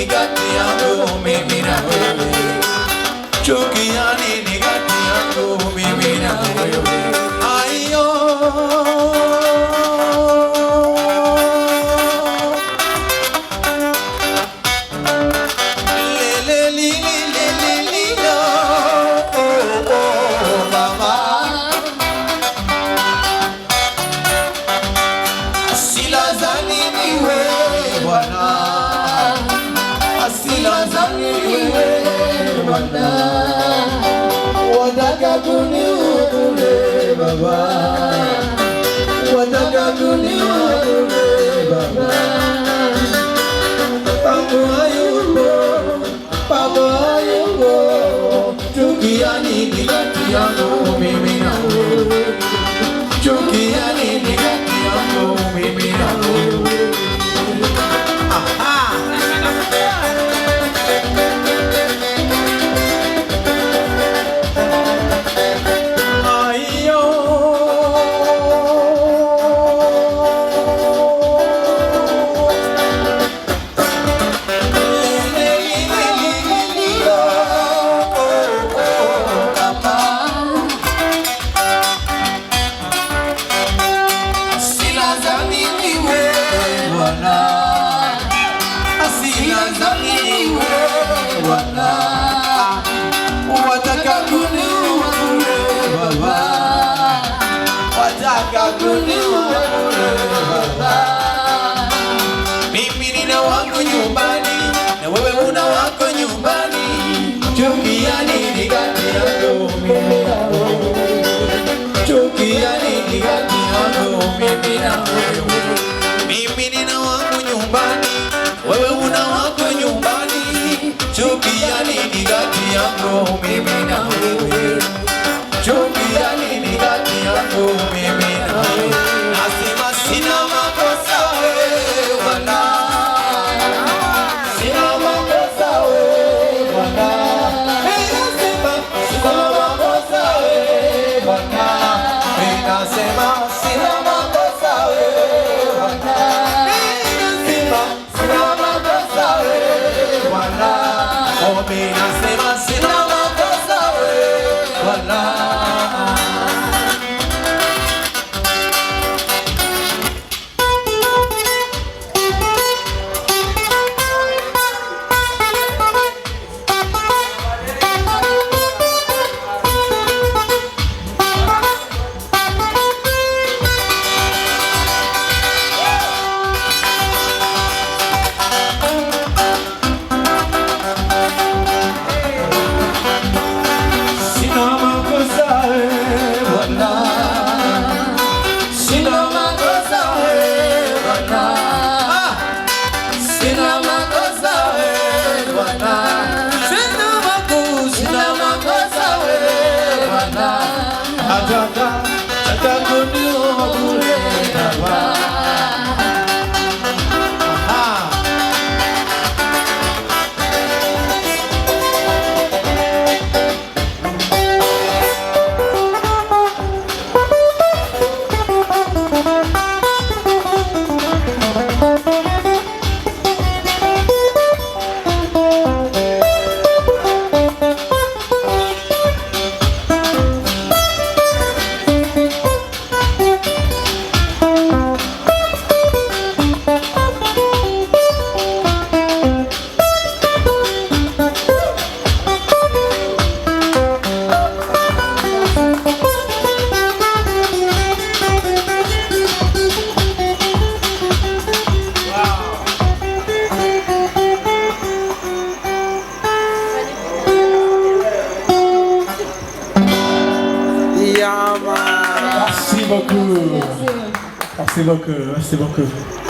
nini kati yangu mimi na wewe? Chuki ya nini kati yangu mimi na wewe? Ayo wataka kuniudhuru baba, wataka kuniudhuru baba. Papa hayupo, chuki ya nini kati yangu mimi na wewe? Chuki ya nini kati yangu mimi na wewe? Wataka kuniudhuru baba, wataka kuniudhuru baba. Mimi nina wangu nyumbani na wewe una wako nyumbani. Chuki ya nini kati yangu mimi na wewe? Chuki ya nini kati yangu mimi na wewe? Mimi nina wangu nyumbani, wewe una wako nyumbani. Chuki ya nini kati yangu mimi na wewe? Chuki ya nini kati yangu mimi na wewe? Nasema sina makosa wewe wala, sina makosa wewe wala. Nasema sina makosa wewe wala, nasema sina makosa wewe wala. Nasema sina makosa wewe wala. Mimi nasema sina makosa wewe wala. Merci beaucoup. Merci beaucoup. Merci beaucoup.